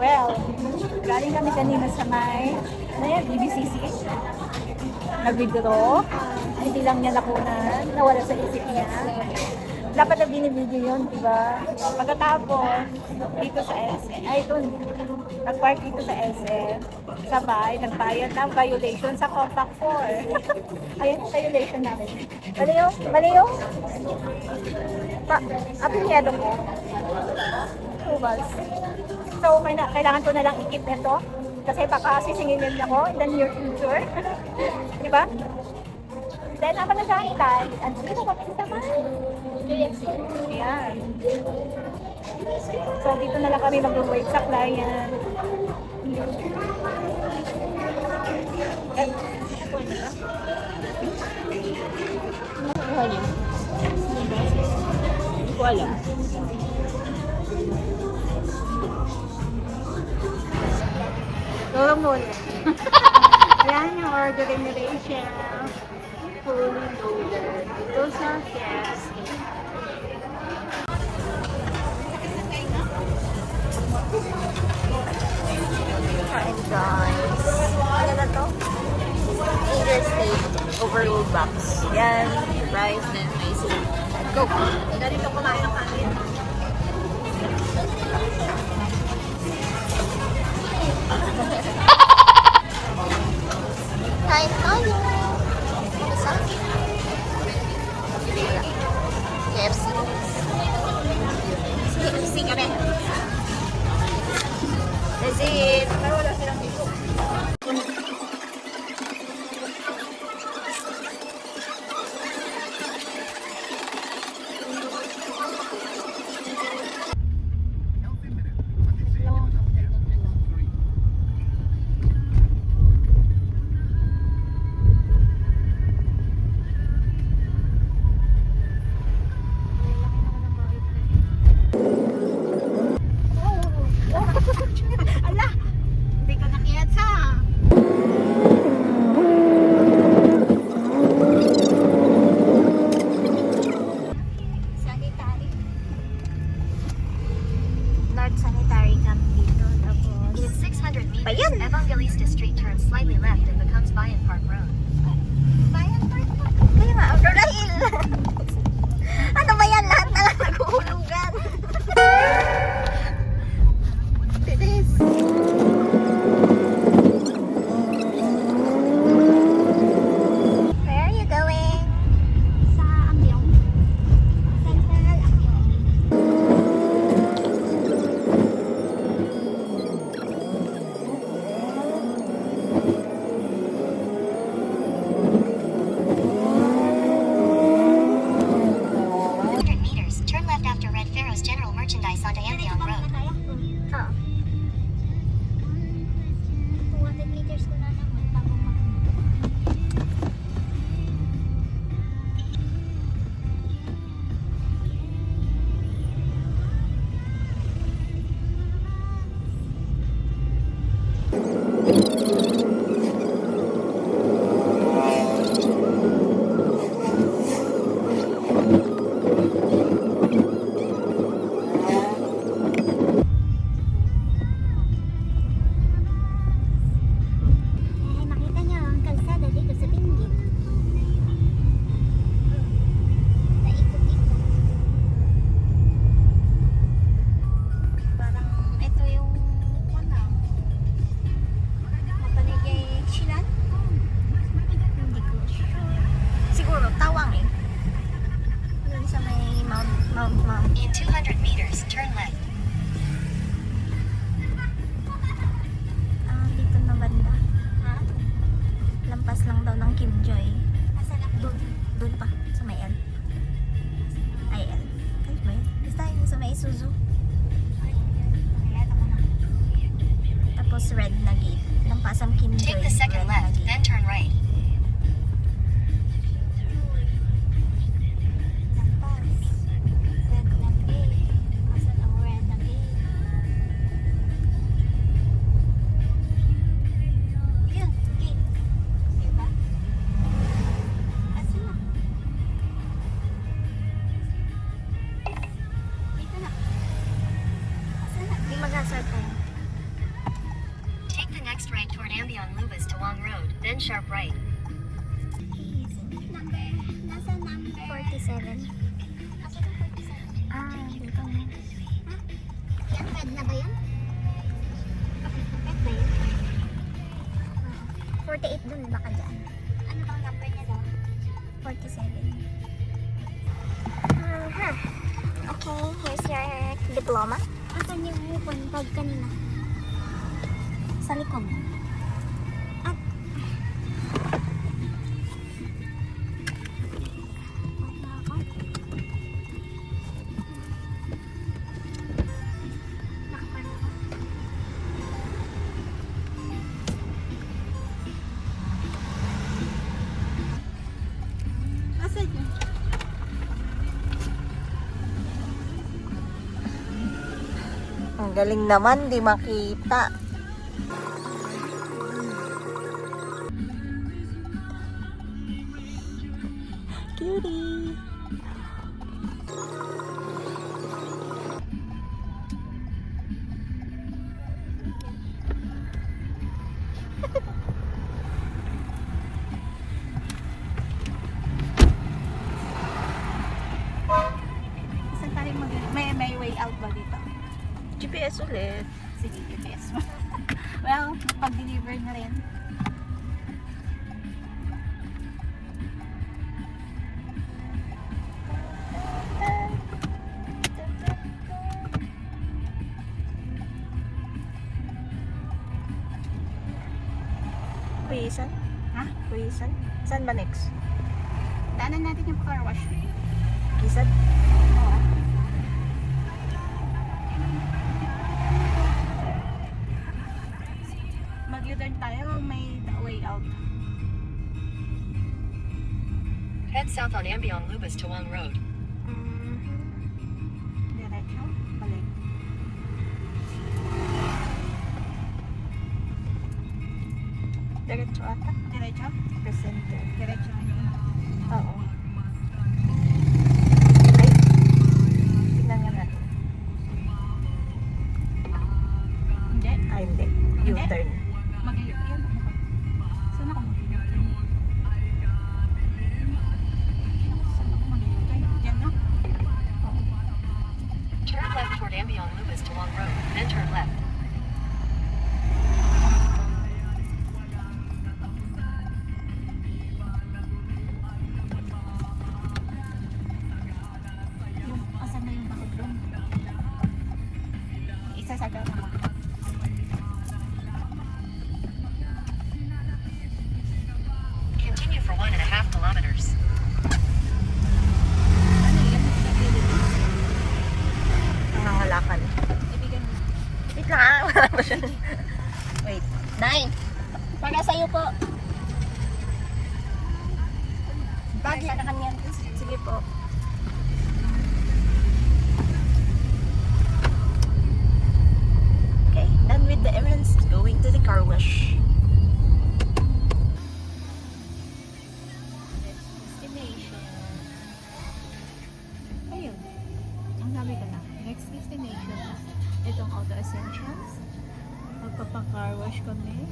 Well, galing kami kanina sa may, ano yan, BBCC. Nag-withdraw. Hindi lang niya nakunan. Nawala sa isip niya. Dapat na binibidyo yun, di ba? Pagkatapos, dito sa SM, ay dun, nag-park dito sa SM, sabay, nagbayad ng violation sa Compact 4. Ayun, violation namin. Mali yung, apinyado ko. Approvals. So, kailangan ko na lang i-keep ito, kasi baka sisingilin ako in the near future. Di ba? Then, ako nag-antay. At dito kami sa ayan. So, dito na lang kami mag-wait sa client. Hindi ko alam. Tulong muna. Ayan yung ordering ni Rachel. Fully loaded. Ito sa KFC. Kain guys. Ano na to? Angel steak. Overload box. Yan. Rice. Then may soup. Go. Ganito kumain ng kanin. Kain tayo. Isa. KFC. KFC kami. That's it. Pero wala silang dito. Ala! Hindi ka nakiyat sa... Sanitary. North Sanitary Camp dito. Tapos... In 600 meters, Bayan! Evangelista Street turns slightly left and becomes Bayan Park Road. Bayan Park po. Kaya nga, dahil... ano ba yan? Lahat na lang nag-uulugan. Titis. Where are you going? Sa Ambyong. Central Ambyong. Meters, turn left after Red Pharaoh's General Merchandise onto Antheon Road. Oh. 200 meters ko na naman bago makita niyo ang kalsada dito sa Benguet. Naikot-ikot. Parang ito yung mapaligay silan? Hindi ko sure. Siguro, tawang eh. Doon sa may Mount. In 200 meters, turn left. Dito na banda. Ha? Lampas lang daw ng Kimjoy. Asa na Doon. Doon pa. Sa may L. Ay, L. Ay, ba yun? Basta yun sa may Isuzu. Tapos red na gate. Lampas ang Kimjoy. Take the second red na left, gate. then turn right. Red na gate. Asan ang red na gate? Yun, gate. Diba? Asan na? Dito na. Asan na? Di mag-asar tayo. sharp right. Nasa number 47. Ah, dito na. Yan, red na ba yan? Red ba yun? 48 dun, baka dyan. Ano bang number niya daw? 47. Okay, here's your diploma. Asan yung bag kanina? Sa likod. At Ang galing naman, di makita. Cutie. Saan tayo may way out ba dito? GPS ulit. Sige, GPS mo. Well, pag-deliver na rin. Kuyisan? Ha? Kuyisan? Saan ba next? Daanan natin yung car wash. Kisan? Oo. Mag-U-turn tayo, may way out. Head south on Ambion Lubis to Wong Road. Diretso, balik. Diretso ata. Diretso? Presente. Diretso. Oo. Ay. Tignan nga natin. Hindi. Ay, hindi. U-turn. Mag-U-turn. Saan ako mag-U-turn? Saan ako mag-U-turn? Diyan na? Turn left toward Ambion Lubis to Wong Road, then turn left. Yung, asan na yung bakit doon? Isa sa gawin mo. Continue for 1.5 kilometers. Ano yun? Nangangalakan. Ibigan mo. Wait lang ah. Wala pa siya. Wait. 9. para sa'yo po. Bagi na kanya. Sige po. Okay, done with the errands. Going to the car wash. Destination. Ayun. Ang sabi ko na. Next destination. Itong Auto Essentials. Magpapa-car wash kami.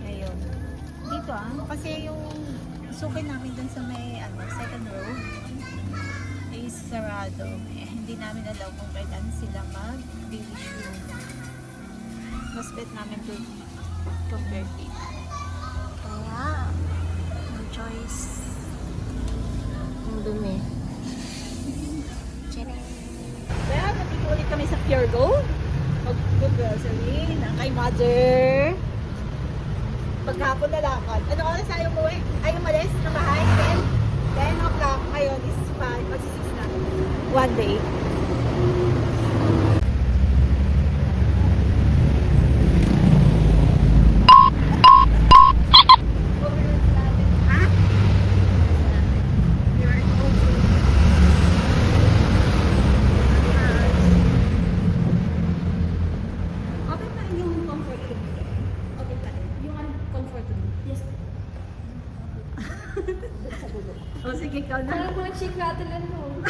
Ayun. Dito kasi yung suki namin dun sa may second row is sarado. Eh, hindi namin alam kung kailan sila mag-issue. Mas bet namin to compare dito. Kaya, no choice. Ang dumi. Well, nandito ulit kami sa Pure Gold. Mag-grocery na kay Mother. Paghapon na lakad. Ano oras tayo umuwi? Ay, umalis na bahay? 10 o'clock. Ngayon is 5. Magsi-6 na. One day. Ha? You are over. Okay pa rin yung comfort room. Okay pa rin. Yung comfort room. Yes. O sige, ikaw na. Parang mga chick natin lang mo.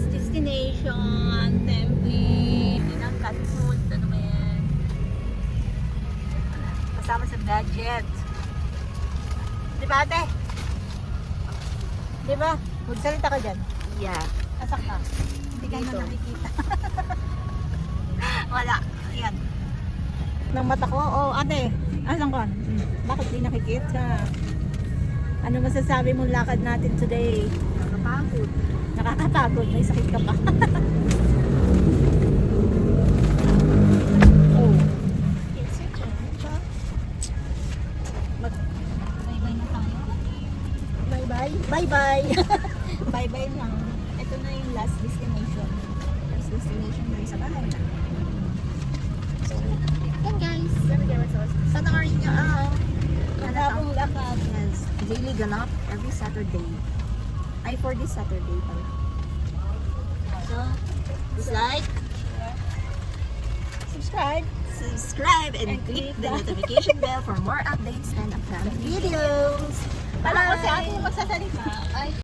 next destination, Tempe. Inang cat food. Ano ba yan? Kasama sa budget. Di ba, ate? Di ba? Magsalita ka dyan. Yeah. Asak ka. Hindi ka na Dito. nakikita. Wala. Ayan. Ng mata ko, ate. Asan ka? Bakit di nakikita? Ano masasabi mong lakad natin today? Nakapagod. Nakakapagod. May sakit ka pa. Oh. It's your turn. Bye-bye na tayo. Bye-bye. Bye-bye. Bye-bye na. Ito na yung last destination. Last destination na sa bahay na. Yan guys. Sana are you Mahabang lakad. Yes. Daily ganap every Saturday. Ay, for this Saturday pala. So, like, subscribe, and click the notification bell for more updates and upcoming videos. Para kasi ate yung magsasalita. Ay.